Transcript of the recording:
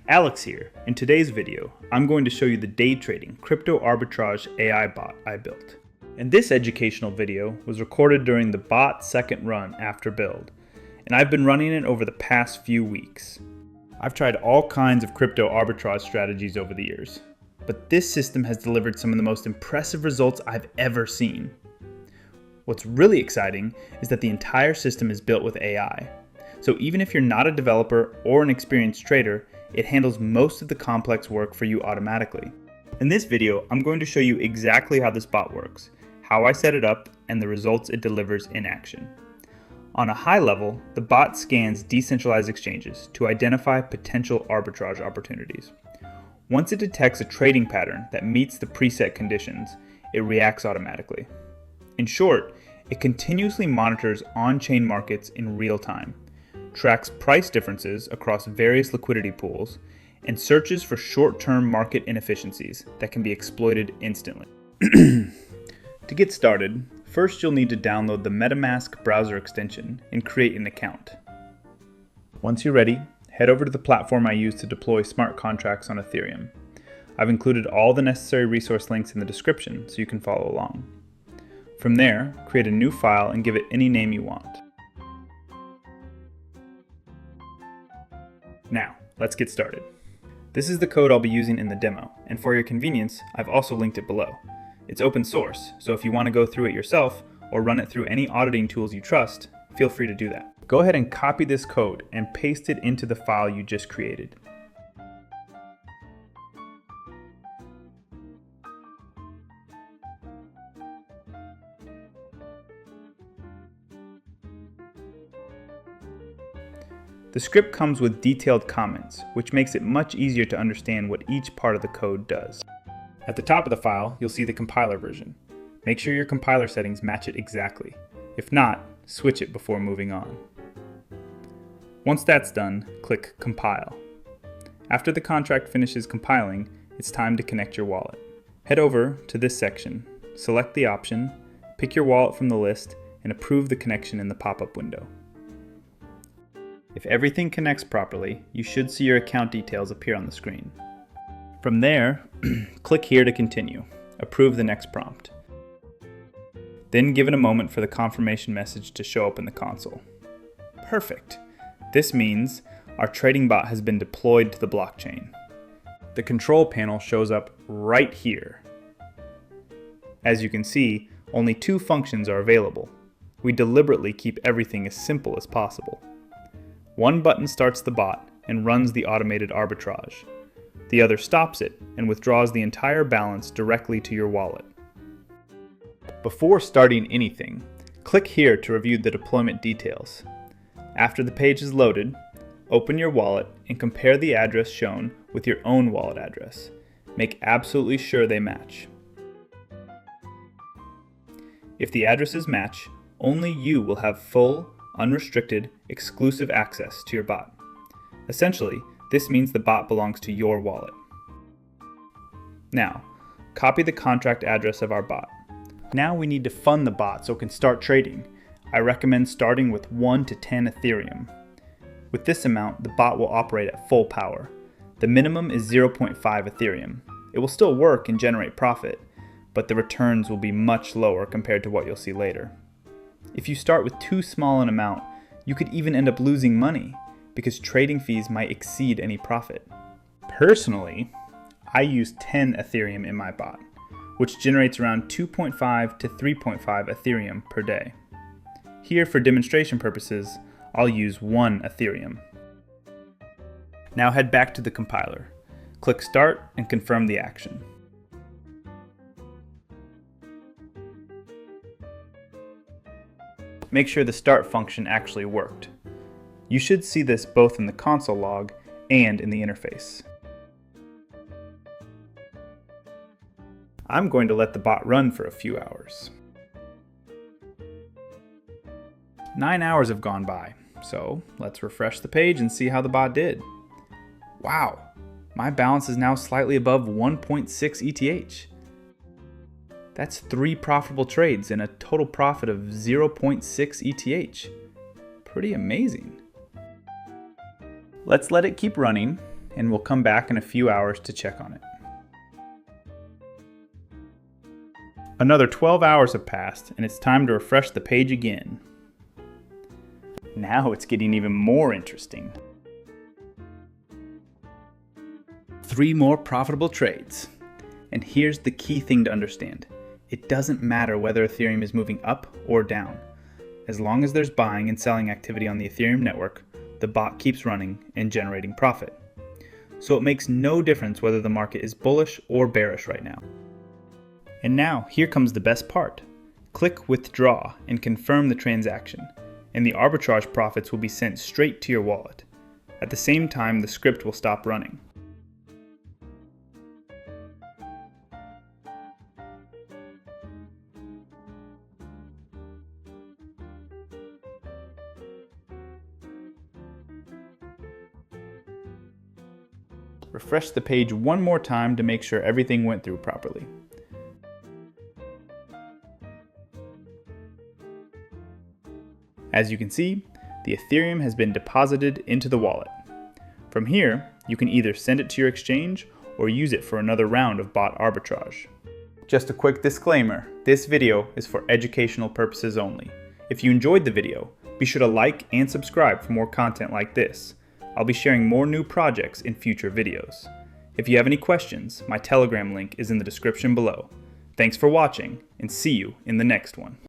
Alex here. In today's video, I'm going to show you the day trading crypto arbitrage AI bot I built. And this educational video was recorded during the bot's second run after build, and I've been running it over the past few weeks. I've tried all kinds of crypto arbitrage strategies over the years, but this system has delivered some of the most impressive results I've ever seen. What's really exciting is that the entire system is built with AI. So even if you're not a developer or an experienced trader, it handles most of the complex work for you automatically. In this video, I'm going to show you exactly how this bot works, how I set it up, and the results it delivers in action. On a high level, the bot scans decentralized exchanges to identify potential arbitrage opportunities. Once it detects a trading pattern that meets the preset conditions, it reacts automatically. In short, it continuously monitors on-chain markets in real time, tracks price differences across various liquidity pools, and searches for short-term market inefficiencies that can be exploited instantly. To get started, first you'll need to download the MetaMask browser extension and create an account. Once you're ready, head over to the platform I use to deploy smart contracts on Ethereum. I've included all the necessary resource links in the description so you can follow along. From there, create a new file and give it any name you want. Now, let's get started. This is the code I'll be using in the demo, and for your convenience, I've also linked it below. It's open source, so if you want to go through it yourself or run it through any auditing tools you trust, feel free to do that. Go ahead and copy this code and paste it into the file you just created. The script comes with detailed comments, which makes it much easier to understand what each part of the code does. At the top of the file, you'll see the compiler version. Make sure your compiler settings match it exactly. If not, switch it before moving on. Once that's done, click Compile. After the contract finishes compiling, it's time to connect your wallet. Head over to this section, select the option, pick your wallet from the list, and approve the connection in the pop-up window. If everything connects properly, you should see your account details appear on the screen. From there, click here to continue. Approve the next prompt. Then give it a moment for the confirmation message to show up in the console. Perfect! This means our trading bot has been deployed to the blockchain. The control panel shows up right here. As you can see, only 2 functions are available. We deliberately keep everything as simple as possible. One button starts the bot and runs the automated arbitrage. The other stops it and withdraws the entire balance directly to your wallet. Before starting anything, click here to review the deployment details. After the page is loaded, open your wallet and compare the address shown with your own wallet address. Make absolutely sure they match. If the addresses match, only you will have full, unrestricted, exclusive access to your bot. Essentially, this means the bot belongs to your wallet. Now, copy the contract address of our bot. Now we need to fund the bot so it can start trading. I recommend starting with 1 to 10 Ethereum. With this amount, the bot will operate at full power. The minimum is 0.5 Ethereum. It will still work and generate profit, but the returns will be much lower compared to what you'll see later. If you start with too small an amount, you could even end up losing money because trading fees might exceed any profit. Personally, I use 10 Ethereum in my bot, which generates around 2.5 to 3.5 Ethereum per day. Here, for demonstration purposes, I'll use 1 Ethereum. Now head back to the compiler. Click Start and confirm the action. Make sure the start function actually worked. You should see this both in the console log and in the interface. I'm going to let the bot run for a few hours. 9 hours have gone by, so let's refresh the page and see how the bot did. Wow, my balance is now slightly above 1.6 ETH. That's 3 profitable trades and a total profit of 0.6 ETH. Pretty amazing. Let's let it keep running and we'll come back in a few hours to check on it. Another 12 hours have passed, and it's time to refresh the page again. Now it's getting even more interesting. 3 more profitable trades. And here's the key thing to understand. It doesn't matter whether Ethereum is moving up or down. As long as there's buying and selling activity on the Ethereum network, the bot keeps running and generating profit. So it makes no difference whether the market is bullish or bearish right now. And now, here comes the best part. Click Withdraw and confirm the transaction, and the arbitrage profits will be sent straight to your wallet. At the same time, the script will stop running. Refresh the page one more time to make sure everything went through properly. As you can see, the Ethereum has been deposited into the wallet. From here, you can either send it to your exchange or use it for another round of bot arbitrage. Just a quick disclaimer, this video is for educational purposes only. If you enjoyed the video, be sure to like and subscribe for more content like this. I'll be sharing more new projects in future videos. If you have any questions, my Telegram link is in the description below. Thanks for watching, and see you in the next one.